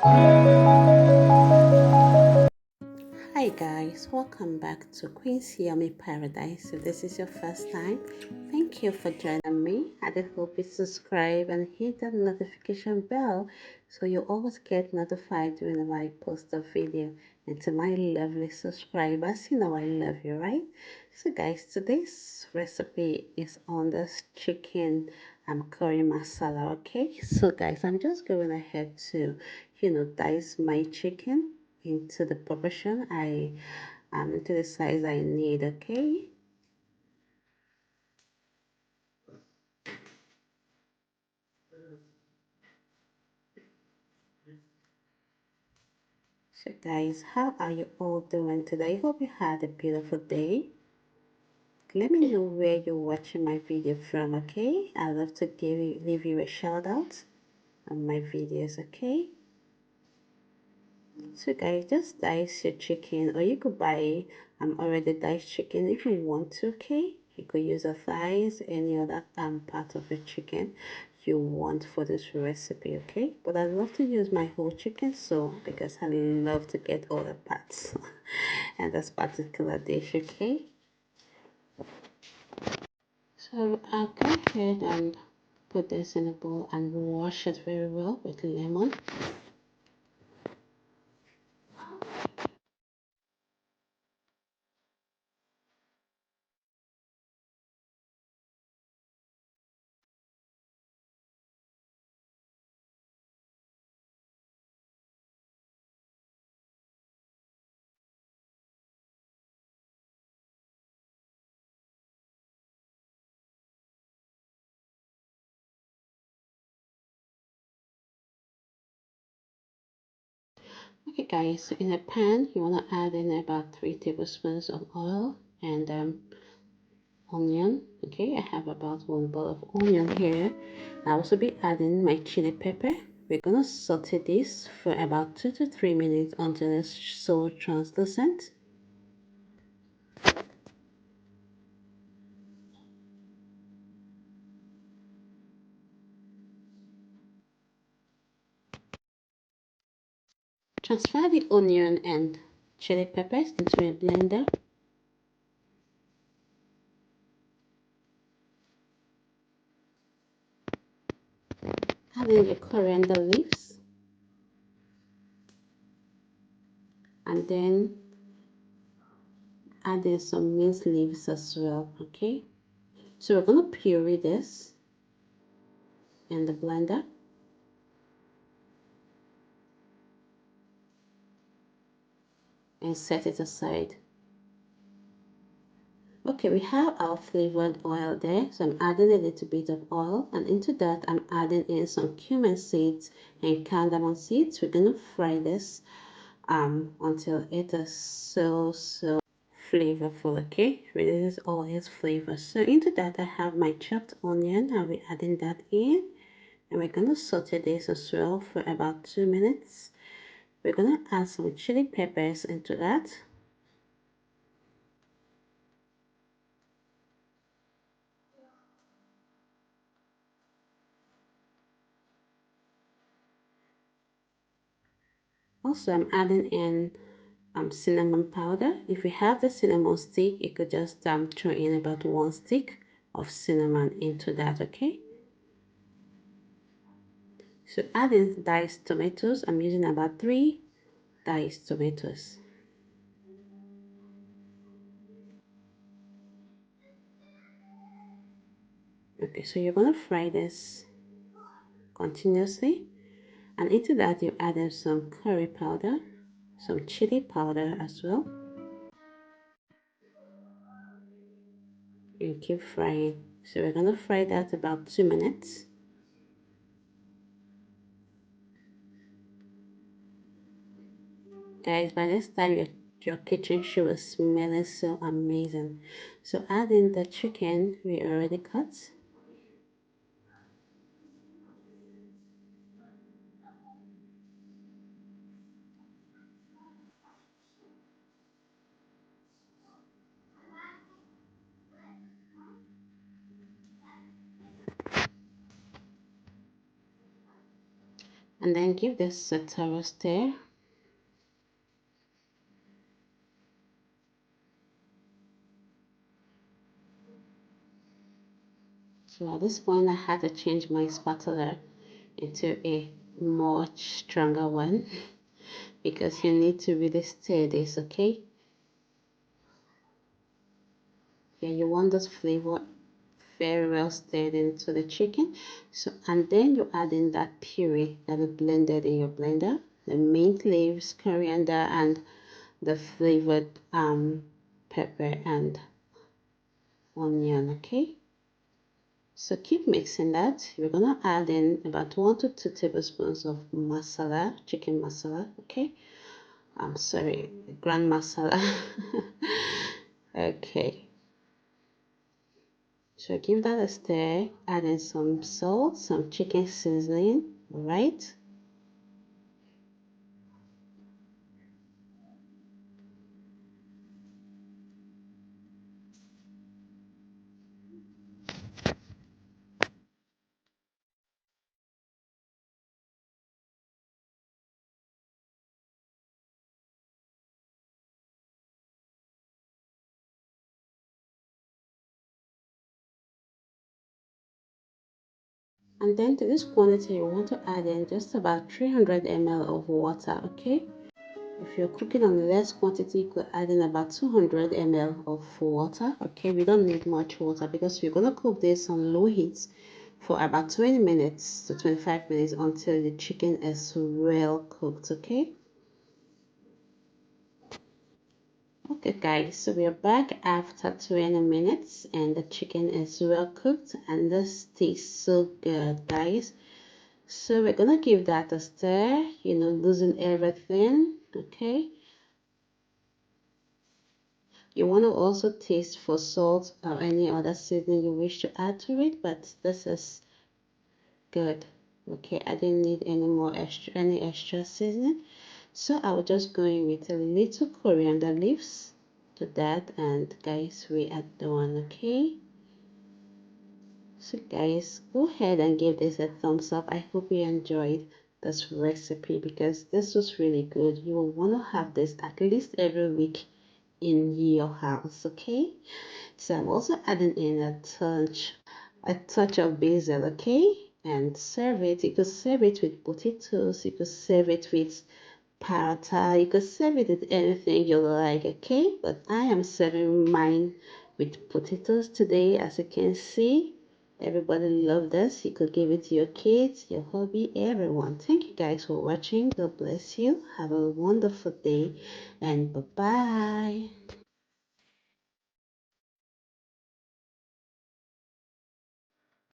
Hi guys, welcome back to Queen's Yummy Paradise. If this is your first time, thank you for joining me. I do hope you subscribe and hit that notification bell so you always get notified whenever I post a video. And to my lovely subscribers, you know I love you, right? So guys, today's recipe is on this chicken curry masala, okay? So guys, I'm just going ahead to, dice my chicken into the proportion I into the size I need, okay? So guys, how are you all doing today? I hope you had a beautiful day. Let me know where you're watching my video from, okay? I love to leave you a shout out on my videos, okay? So guys, just dice your chicken, or you could buy already diced chicken if you want to, okay? You could use a thighs, any other part of the chicken you want for this recipe, okay? But I love to use my whole chicken, so because I love to get all the parts and this particular dish, okay? So I'll go ahead and put this in a bowl and wash it very well with lemon. Okay guys, so in a pan you want to add in about 3 tablespoons of oil and onion. Okay, I have about 1 bowl of onion here. I'll also be adding my chili pepper. We're gonna saute this for about 2 to 3 minutes until it's so translucent. Transfer the onion and chili peppers into a blender. Add in your coriander leaves and then add in some mint leaves as well. Okay, so we're gonna puree this in the blender and set it aside. Okay, we have our flavored oil there, so I'm adding a little bit of oil, and into that I'm adding in some cumin seeds and cardamom seeds. We're gonna fry this until it is so flavorful. Okay, releases all its flavor. So into that I have my chopped onion. I'll be adding that in, and we're gonna saute this as well for about 2 minutes. We're gonna add some chili peppers into that. Also, I'm adding in cinnamon powder. If you have the cinnamon stick, you could just throw in about 1 stick of cinnamon into that, okay? So adding diced tomatoes, I'm using about 3 diced tomatoes. Okay, so you're gonna fry this continuously, and into that you add in some curry powder, some chili powder as well. You keep frying. So we're gonna fry that about 2 minutes. Guys, by this time your kitchen should be smelling so amazing. So add in the chicken we already cut. And then give this a thorough stir. So at this point, I had to change my spatula into a much stronger one because you need to really stir this, okay? Yeah, you want this flavor very well stirred into the chicken. So, and then you add in that puree that is blended in your blender, the mint leaves, coriander, and the flavored pepper and onion, okay? So keep mixing that. We're gonna add in about 1 to 2 tablespoons of masala, chicken masala, okay? I'm sorry, grand masala. Okay, so give that a stir, add in some salt, some chicken seasoning, all right? And then to this quantity, you want to add in just about 300 ml of water, okay? If you're cooking on less quantity, you could add in about 200 ml of water, okay? We don't need much water because we're gonna cook this on low heat for about 20 minutes to 25 minutes until the chicken is well cooked, okay? Okay guys, so we are back after 20 minutes and the chicken is well cooked and this tastes so good, guys. So we're gonna give that a stir, losing everything, okay? You want to also taste for salt or any other seasoning you wish to add to it, but this is good, okay? I didn't need any extra seasoning, so I will just go in with a little coriander leaves to that, and guys, we are done, okay? So guys, go ahead and give this a thumbs up. I hope you enjoyed this recipe because this was really good. You will want to have this at least every week in your house, okay? So I'm also adding in a touch of basil, okay? And serve it. You could serve it with potatoes, you could serve it with paratha, you could serve it with anything you like, okay? But I am serving mine with potatoes today. As you can see, everybody love this. You could give it to your kids, your hobby, everyone. Thank you guys for watching. God bless you. Have a wonderful day and bye bye.